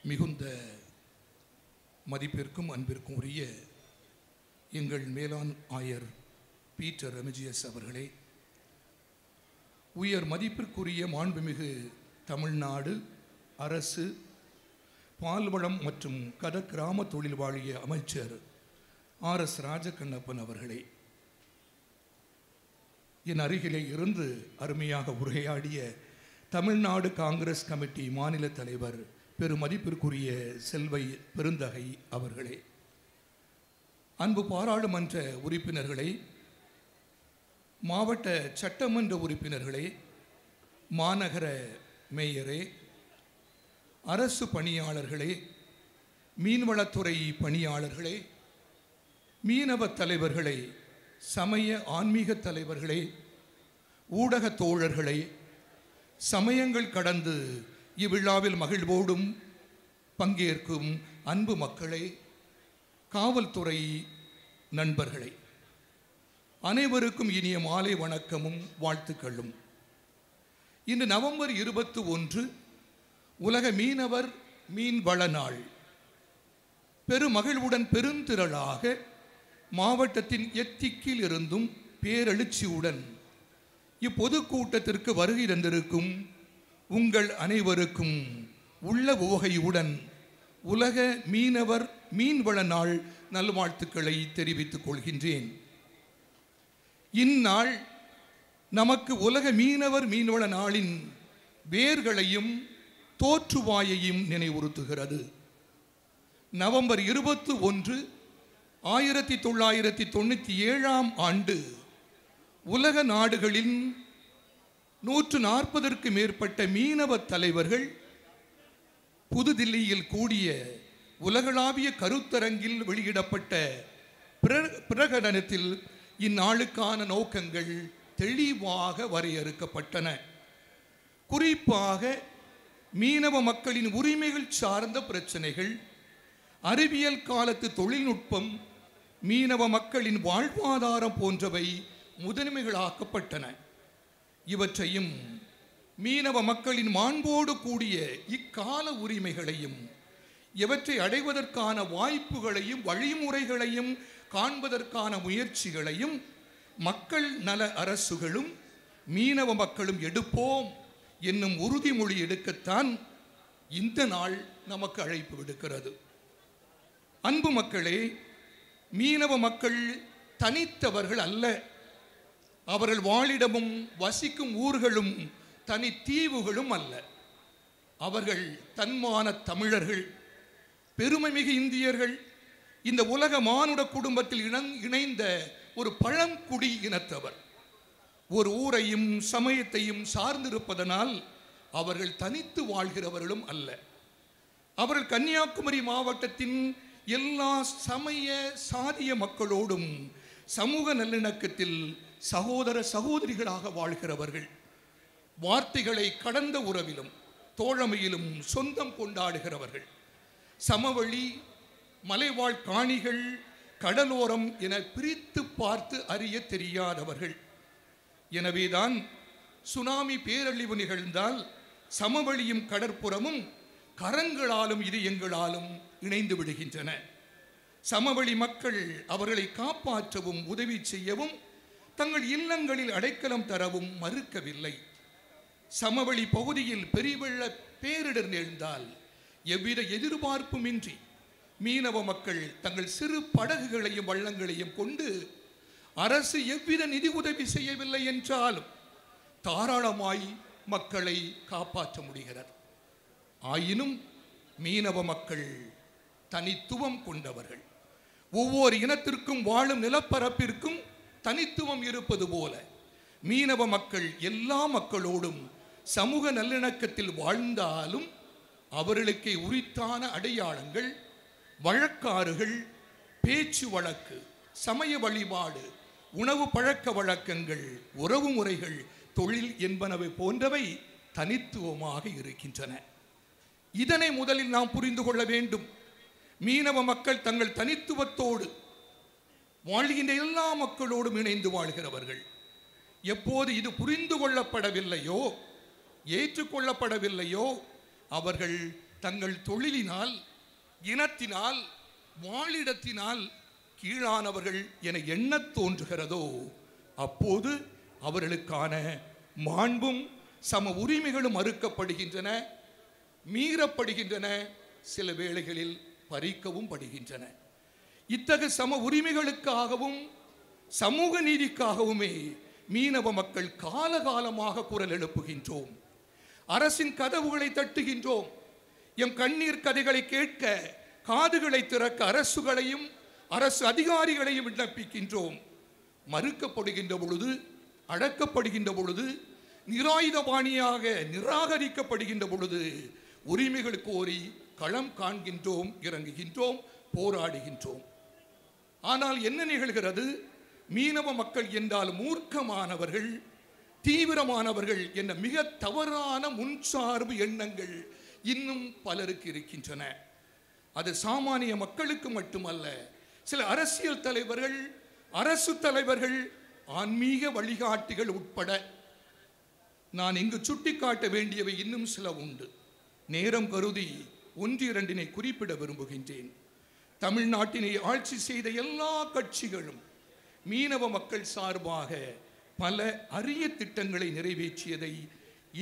மிகுந்த மதிப்பிற்கும் அன்பிற்கும் உரிய எங்கள் மேலாண் ஆயர் பீட்டர் ரெமிஜியஸ் அவர்களே, உயர் மதிப்பிற்குரிய மாண்புமிகு தமிழ்நாடு அரசு பால்வளம் மற்றும் கிராம தொழில் வாழிய அமைச்சர் RS ராஜகண்ணப்பன் அவர்களே, என் அருகிலே இருந்து அருமையாக உரையாடிய தமிழ்நாடு காங்கிரஸ் கமிட்டி மாநில தலைவர் பெருமதிப்பிற்குரிய செல்வை பெருந்தகை அவர்களே, அன்பு பாராளுமன்ற உறுப்பினர்களே, மாவட்ட சட்டமன்ற உறுப்பினர்களே, மாநகர மேயரே, அரசு பணியாளர்களே, மீன்வளத்துறை பணியாளர்களே, மீனவ தலைவர்களே, சமய ஆன்மீக தலைவர்களே, ஊடக தோழர்களே, சமயங்கள் கடந்து இவ்விழாவில் மகிழ்வோடும் பங்கேற்கும் அன்பு மக்களே, காவல்துறை நண்பர்களே, அனைவருக்கும் இனிய மாலை வணக்கமும் வாழ்த்துக்களும். இன்று நவம்பர் 21 உலக மீனவர் மீன்வள நாள். பெருமகிழ்வுடன் பெருந்திரளாக மாவட்டத்தின் எத்திக்கில் இருந்தும் பேரெழுச்சியுடன் இப்பொதுக்கூட்டத்திற்கு வருகை தந்திருக்கும் உங்கள் அனைவருக்கும் உள்ள உவகையுடன் உலக மீனவர் மீன்வள நாள் நல்வாழ்த்துக்களை தெரிவித்துக் கொள்கின்றேன். இந்நாள் நமக்கு உலக மீனவர் மீன்வள நாளின் வேர்களையும் தோற்றுவாயையும் நினைவுறுத்துகிறது. நவம்பர் 21 1997 ஆண்டு உலக நாடுகளின் 140ற்கு மேற்பட்ட மீனவ தலைவர்கள் புதுதில்லியில் கூடிய உலகளாவிய கருத்தரங்கில் வெளியிடப்பட்ட பிரகடனத்தில் இந்நாளுக்கான நோக்கங்கள் தெளிவாக வரையறுக்கப்பட்டன. குறிப்பாக மீனவ மக்களின் உரிமைகள் சார்ந்த பிரச்சனைகள், அறிவியல் காலத்து தொழில்நுட்பம், மீனவ மக்களின் வாழ்வாதாரம் போன்றவை முதன்மைகளாக்கப்பட்டன. இவற்றையும் மீனவ மக்களின் மாண்போடு கூடிய இக்கால உரிமைகளையும் இவற்றை அடைவதற்கான வாய்ப்புகளையும் வழிமுறைகளையும் காண்பதற்கான முயற்சிகளையும் மக்கள் நல அரசுகளும் மீனவ மக்களும் எடுப்போம் என்னும் உறுதிமொழி எடுக்கத்தான் இந்த நாள் நமக்கு அழைப்பு விடுக்கிறது. அன்பு மக்களே, மீனவ மக்கள் தனித்தவர்கள் அல்ல. அவர்கள் வாழிடமும் வசிக்கும் ஊர்களும் தனி தீவுகளும் அல்ல. அவர்கள் தன்மான தமிழர்கள், பெருமைமிகு இந்தியர்கள், இந்த உலக மானுட குடும்பத்தில் இணைந்த ஒரு பழங்குடி இனத்தவர். ஒரு ஊரையும் சமயத்தையும் சார்ந்திருப்பதனால் அவர்கள் தனித்து வாழ்கிறவர்களும் அல்ல. அவர்கள் கன்னியாகுமரி மாவட்டத்தின் எல்லா சமய சாதிய மக்களோடும் சமூக நல்லிணக்கத்தில் சகோதர சகோதரிகளாக வாழ்கிறவர்கள். வார்த்தைகளை கடந்த உறவிலும் தோழமையிலும் சொந்தம் கொண்டாடுகிறவர்கள். சமவெளி, மலைவாழ் காணிகள், கடலோரம் என பிரித்து பார்த்து அறிய தெரியாதவர்கள். எனவேதான் சுனாமி பேரழிவு நிகழ்ந்தால் சமவெளியும் கடற்புறமும் கரங்களாலும் இதயங்களாலும் இணைந்து விடுகின்றன. சமவெளி மக்கள் அவர்களை காப்பாற்றவும் உதவி செய்யவும் தங்கள் இல்லங்களில் அடைக்கலம் தரவும் மறுக்கவில்லை. சமவெளி பகுதியில் பெருவெள்ள பேரிடர் நேர்ந்தால் எவ்வித எதிர்பார்ப்புமின்றி மீனவ மக்கள் தங்கள் சிறு படகுகளையும் வள்ளங்களையும் கொண்டு அரசு எவ்வித நிதி உதவி செய்யவில்லை என்றாலும் தாராளமாய் மக்களை காப்பாற்ற முடிகிறது. ஆயினும் மீனவ மக்கள் தனித்துவம் கொண்டவர்கள். ஒவ்வொரு இனத்திற்கும் வாழும் நிலப்பரப்பிற்கும் தனித்துவம் இருப்பது போல மீனவ மக்கள் எல்லா மக்களோடும் சமூக நல்லிணக்கத்தில் வாழ்ந்தாலும் அவர்களுக்கே உரித்தான அடையாளங்கள், வழக்காறுகள், பேச்சு வழக்கு, சமய வழிபாடு, உணவு பழக்க வழக்கங்கள், உறவு முறைகள், தொழில் என்பனவை போன்றவை தனித்துவமாக இருக்கின்றன. இதனை முதலில் நாம் புரிந்து கொள்ள வேண்டும். மீனவ மக்கள் தங்கள் தனித்துவத்தோடு வாழ்கின்ற எல்லா மக்களோடும் இணைந்து வாழ்கிறவர்கள். எப்போது இது புரிந்து கொள்ளப்படவில்லையோ, ஏற்றுக்கொள்ளப்படவில்லையோ, அவர்கள் தங்கள் தொழிலினால், இனத்தினால், வாழிடத்தினால் கீழானவர்கள் என எண்ணத் தோன்றுகிறதோ அப்போது அவர்களுக்கான மாண்பும் சம உரிமைகளும் மறுக்கப்படுகின்றன, மீறப்படுகின்றன, சில வேளைகளில் பறிக்கவும் படுகின்றன. இத்தகைய சம உரிமைகளுக்காகவும் சமூக நீதிக்காகவுமே மீனவ மக்கள் காலகாலமாக குரல் எழுப்புகின்றோம். அரசின் கதவுகளை தட்டுகின்றோம். எம் கண்ணீர் கதைகளை கேட்க காதுகளை திறக்க அரசுகளையும் அரசு அதிகாரிகளையும் விண்ணப்பிக்கின்றோம். மறுக்கப்படுகின்ற பொழுது, அடக்கப்படுகின்ற பொழுது, நிராயுதபாணியாக நிராகரிக்கப்படுகின்ற பொழுது உரிமைகள் கோரி களம் காண்கின்றோம், இறங்குகின்றோம், போராடுகின்றோம். ஆனால் என்ன நிகழ்கிறது? மீனவ மக்கள் என்றால் மூர்க்கமானவர்கள், தீவிரமானவர்கள் என்ற மிக தவறான முன்சார்பு எண்ணங்கள் இன்னும் பலருக்கு இருக்கின்றன. அது சாமானிய மக்களுக்கு மட்டுமல்ல, சில அரசியல் தலைவர்கள், அரசு தலைவர்கள், ஆன்மீக வழிகாட்டிகள் உட்பட. நான் இங்கு சுட்டிக்காட்ட வேண்டியவை இன்னும் சில உண்டு. நேரம் கருதி ஒன்றிரண்டினை குறிப்பிட விரும்புகின்றேன். தமிழ்நாட்டினை ஆட்சி செய்த எல்லா கட்சிகளும் மீனவ மக்கள் சார்பாக பல அரிய திட்டங்களை நிறைவேற்றியதை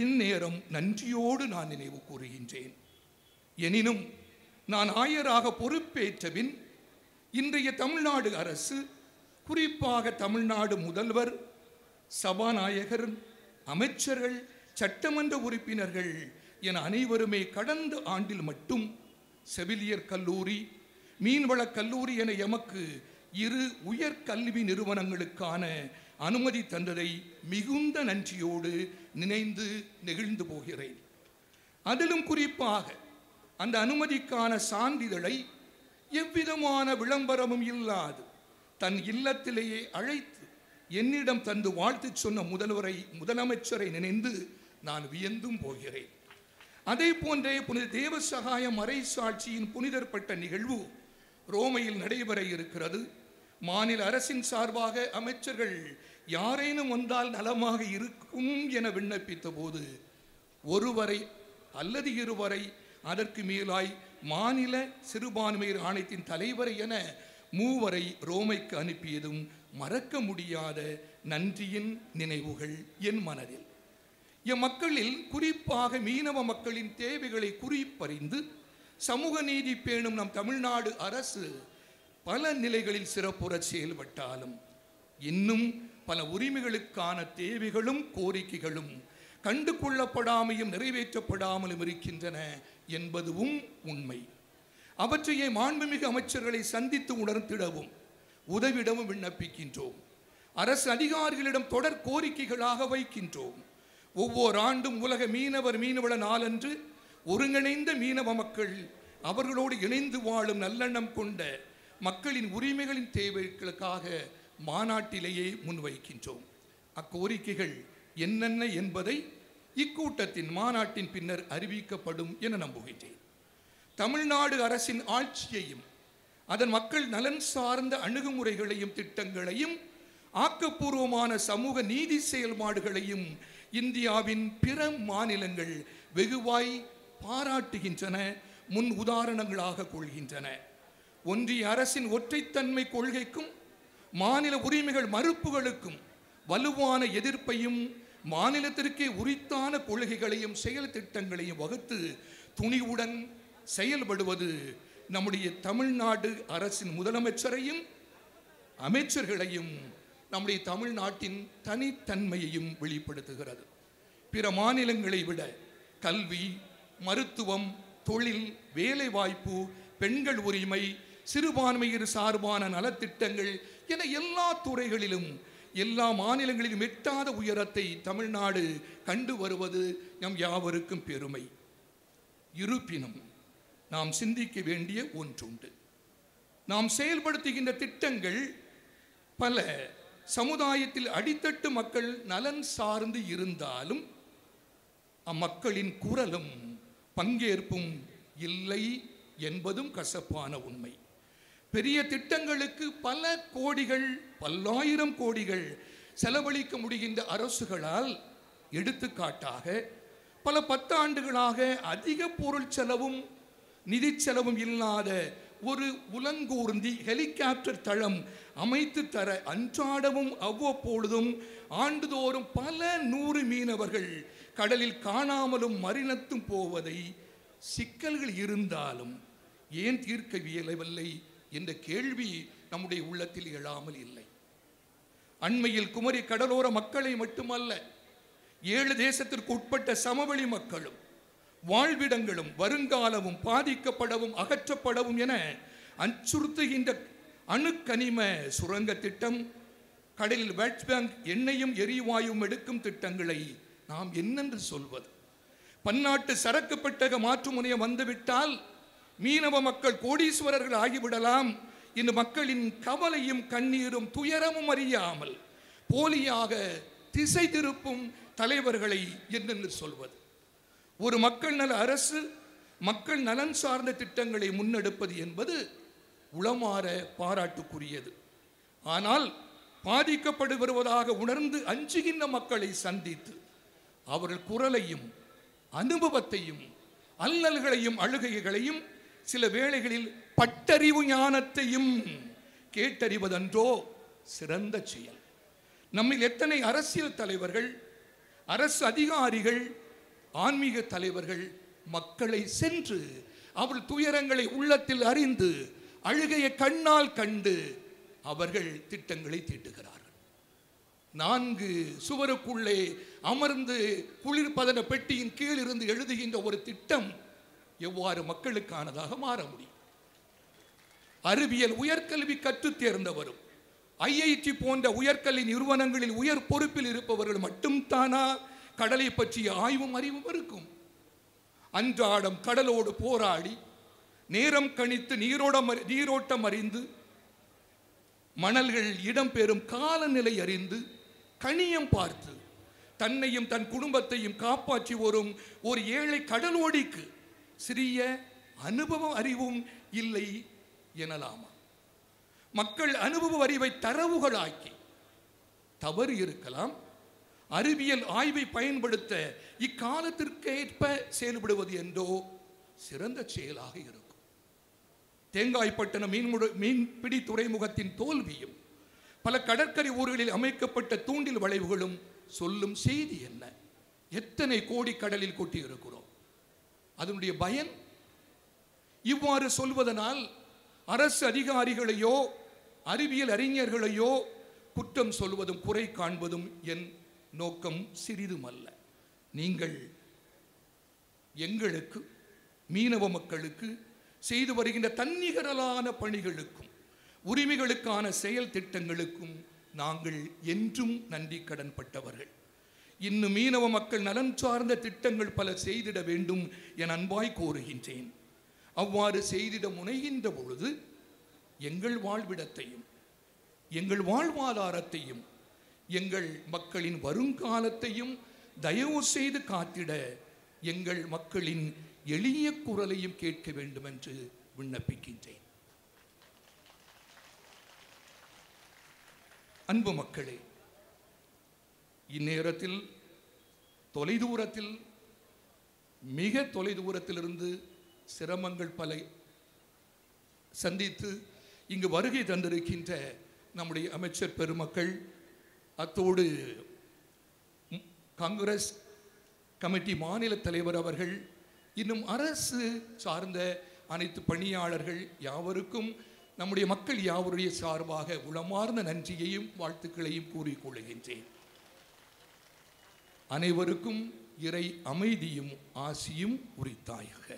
இந்நேரம் நன்றியோடு நான் நினைவு கூறுகின்றேன். எனினும் நான் ஆயராக பொறுப்பேற்றபின் இன்றைய தமிழ்நாடு அரசு, குறிப்பாக தமிழ்நாடு முதல்வர், சபாநாயகர், அமைச்சர்கள், சட்டமன்ற உறுப்பினர்கள் என அனைவருமே கடந்த ஆண்டில் மட்டும் செவிலியர் கல்லூரி, மீன்வளக் கல்லூரி என எமக்கு 2 உயர்கல்வி நிறுவனங்களுக்கான அனுமதி தந்ததை மிகுந்த நன்றியோடு நினைந்து நெகிழ்ந்து போகிறேன். அதிலும் குறிப்பாக அந்த அனுமதிக்கான சான்றிதழை எவ்விதமான விளம்பரமும் இல்லாது தன் இல்லத்திலேயே அழைத்து என்னிடம் தந்து வாழ்த்து சொன்ன முதலமைச்சரை நினைந்து நான் வியந்தும் போகிறேன். அதே போன்றே புனித தேவசகாய மறை சாட்சியின் புனிதர்பட்ட நிகழ்வு ரோமையில் நடைபெற இருக்கிறது. மாநில அரசின் சார்பாக அமைச்சர்கள் யாரேனும் வந்தால் நலமாக இருக்கும் என விண்ணப்பித்த போது ஒருவரை அல்லது 2 வரை, அதற்கு மேலாய் மாநில சிறுபான்மையர் ஆணையத்தின் தலைவரை என 3 வரை ரோமைக்கு அனுப்பியதும் மறக்க முடியாத நன்றியின் நினைவுகள் என் மனதில். எம் மக்களில், குறிப்பாக மீனவ மக்களின் தேவைகளை குறிப்பறிந்து சமூக நீதி பேணும் நம் தமிழ்நாடு அரசு பல நிலைகளில் சிறப்புற செயல்பட்டாலும் இன்னும் பல உரிமைகளுக்கான தேவைகளும் கோரிக்கைகளும் கண்டு கொள்ளப்படாமையும் நிறைவேற்றப்படாமலும் இருக்கின்றன என்பதுவும் உண்மை. அவற்றையே மாண்புமிகு அமைச்சர்களை சந்தித்து உணர்த்திடவும் உதவிடவும் விண்ணப்பிக்கின்றோம். அரசு அதிகாரிகளிடம் தொடர் கோரிக்கைகளாக வைக்கின்றோம். ஒவ்வொரு ஆண்டும் உலக மீனவர் மீனவள நாளன்று ஒருங்கிணைந்த மீனவ மக்கள் அவர்களோடு இணைந்து வாழும் நல்லெண்ணம் கொண்ட மக்களின் உரிமைகளின் தேவைகளுக்காக மாநாட்டிலேயே முன்வைக்கின்றோம். அக்கோரிக்கைகள் என்னென்ன என்பதை இக்கூட்டத்தின் மாநாட்டின் பின்னர் அறிவிக்கப்படும் என நம்புகின்றேன். தமிழ்நாடு அரசின் ஆட்சியையும் அதன் மக்கள் நலன் சார்ந்த அணுகுமுறைகளையும் திட்டங்களையும் ஆக்கப்பூர்வமான சமூக நீதி செயல்பாடுகளையும் இந்தியாவின் பிற மாநிலங்கள் வெகுவாய் பாராட்டுகின்றன, முன் உதாரணங்களாக கொள்கின்றன. ஒன்றிய அரசின் ஒற்றைத்தன்மை கொள்கைக்கும் மாநில உரிமைகள் மறுப்புகளுக்கும் வலுவான எதிர்ப்பையும் மாநிலத்திற்கே உரித்தான கொள்கைகளையும் செயல் திட்டங்களையும் வகுத்து துணிவுடன் செயல்படுவது நம்முடைய தமிழ்நாடு அரசின் முதலமைச்சரையும் அமைச்சர்களையும் நம்முடைய தமிழ்நாட்டின் தனித்தன்மையையும் வெளிப்படுத்துகிறது. பிற மாநிலங்களை விட கல்வி, மருத்துவம், தொழில், வேலைவாய்ப்பு, பெண்கள் உரிமை, சிறுபான்மையர் சார்பான நலத்திட்டங்கள் என எல்லா துறைகளிலும் எல்லா மாநிலங்களிலும் எட்டாத உயரத்தை தமிழ்நாடு கண்டு வருவது நம் யாவருக்கும் பெருமை. இருப்பினும் நாம் சிந்திக்க வேண்டிய ஒன்றுண்டு. நாம் செயல்படுத்துகின்ற திட்டங்கள் பல சமுதாயத்தில் அடித்தட்டு மக்கள் நலன் சார்ந்து இருந்தாலும் அம்மக்களின் குரலும் பங்கேற்பும் இல்லை என்பதும் கசப்பான உண்மை. பெரிய திட்டங்களுக்கு பல கோடிகள், பல்லாயிரம் கோடிகள் செலவழிக்க முடிகின்ற அரசுகளால், எடுத்துக்காட்டாக பல 10 ஆண்டுகளாக அதிக பொருள் செலவும் நிதி செலவும் இல்லாத ஒரு உலங்கூர்ந்தி ஹெலிகாப்டர் தளம் அமைத்து தர அன்றாடமும் அவ்வப்பொழுதும் ஆண்டுதோறும் பல 100 மீனவர்கள் கடலில் காணாமலும் மரினத்தும் போவதை சிக்கல்கள் இருந்தாலும் ஏன் தீர்க்க இயலவில்லை என்ற கேள்வி நம்முடைய உள்ளத்தில் எழாமல் இல்லை. அண்மையில் குமரி கடலோர மக்களை மட்டுமல்ல, 7 தேசத்திற்கு உட்பட்ட சமவெளி மக்களும் வாழ்விடங்களும் வருங்காலமும் பாதிக்கப்படவும் அகற்றப்படவும் என அச்சுறுத்துகின்ற அணுக்கனிம சுரங்க திட்டம், கடலில் வேர்ல்ட் பேங்க் எண்ணெயும் எரிவாயும் எடுக்கும் திட்டங்களை நாம் என்னென்று சொல்வது? பன்னாட்டு சரக்கு பெட்டக மாற்று முனையம் வந்துவிட்டால் மீனவ மக்கள் கோடீஸ்வரர்கள் ஆகிவிடலாம் இந்த மக்களின் கவலையும் கண்ணீரும் துயரமும் அறியாமல் போலியாக திசை திருப்பும் தலைவர்களை என்னென்று சொல்வது? ஒரு மக்கள் நல அரசு மக்கள் நலன் சார்ந்த திட்டங்களை முன்னெடுப்பது என்பது உளமாற பாராட்டுக்குரியது. ஆனால் பாதிக்கப்பட்டு வருவதாக உணர்ந்து அஞ்சுகின்ற மக்களை சந்தித்து அவர்கள் குரலையும் அனுபவத்தையும் அல்லல்களையும் அழுகைகளையும் சில வேளைகளில் பட்டறிவு ஞானத்தையும் கேட்டறிவதன்றோ சிறந்த செயல். நம்மில் எத்தனை அரசியல் தலைவர்கள், அரசு அதிகாரிகள், ஆன்மீக தலைவர்கள் மக்களை சென்று அவர்கள் துயரங்களை உள்ளத்தில் அறிந்து அழுகையை கண்ணால் கண்டு அவர்கள் திட்டங்களை தீட்டுகிறார்கள். 4 சுவருக்குள்ளே அமர்ந்து குளிர்பதன பெட்டியின் கீழ் இருந்து எழுதுகின்ற ஒரு திட்டம் எவ்வாறு மக்களுக்கானதாக மாற முடியும்? அறிவியல் உயர்கல்வி கற்றுத் தேர்ந்தவரும் IIT போன்ற உயர்கல்வி நிறுவனங்களில் உயர் பொறுப்பில் இருப்பவர்கள் மட்டும் தானா கடலை பற்றிய ஆய்வும் அறிவும் இருக்கும்? அன்றாடம் கடலோடு போராடி நேரம் கணித்து நீரோட்டம் அறிந்து மணல்கள் இடம்பெறும் காலநிலை அறிந்து கணியம் பார்த்து தன்னையும் தன் குடும்பத்தையும் காப்பாற்றி வரும் ஒரு ஏழை கடலோடிக்கு சிறிய அனுபவம் அறிவும் இல்லை எனலாமா? மக்கள் அனுபவ அறிவை தரவுகளாக்கி தவறு இருக்கலாம், அறிவியல் ஆய்வை பயன்படுத்த இக்காலத்திற்கேற்ப செயல்படுவது என்றோ சிறந்த செயலாக இருக்கும். தேங்காய்பட்டணம் மீன்பிடி துறைமுகத்தின் தோல்வியும் பல கடற்கரை ஊர்களில் அமைக்கப்பட்ட தூண்டில் வளைவுகளும் சொல்லும் செய்தி என்ன? எத்தனை கோடி கடலில் கொட்டி இருக்கிறோம். அதனுடைய பயன்? இவ்வாறு சொல்வதனால் அரசு அதிகாரிகளையோ அறிவியல் அறிஞர்களையோ குற்றம் சொல்வதும் குறை காண்பதும் என் நோக்கம் சிறிதுமல்ல. நீங்கள் எங்களுக்கு மீனவ மக்களுக்கு செய்து வருகின்ற தன்னிகரலான பணிகளுக்கும் உரிமைகளுக்கான செயல் திட்டங்களுக்கும் நாங்கள் என்றும் நன்றி கடன் பட்டவர்கள். இன்னும் மீனவ மக்கள் நலன் சார்ந்த திட்டங்கள் பல செய்திட வேண்டும் என அன்பாய் கோருகின்றேன். அவ்வாறு செய்திட முனைகின்ற பொழுது எங்கள் வாழ்விடத்தையும் எங்கள் வாழ்வாதாரத்தையும் எங்கள் மக்களின் வருங்காலத்தையும் தயவு செய்து காத்திட எங்கள் மக்களின் எளிய குரலையும் கேட்க வேண்டும் என்று விண்ணப்பிக்கின்றேன். அன்பு மக்களே, இந்நேரத்தில் தொலைதூரத்தில் மிக தொலைதூரத்திலிருந்து சிரமங்கள் பல சந்தித்து இங்கு வருகை தந்திருக்கின்ற நம்முடைய அமைச்சர் பெருமக்கள், அத்தோடு காங்கிரஸ் கமிட்டி மாநில தலைவர் அவர்கள், இன்னும் அரசு சார்ந்த அனைத்து பணியாளர்கள் யாவருக்கும் நம்முடைய மக்கள் யாவருடைய சார்பாக உளமார்ந்த நன்றியையும் வாழ்த்துக்களையும் கூறிக்கொள்கின்றேன். அனைவருக்கும் இறை அமைதியும் ஆசியும் உரித்தாயாக.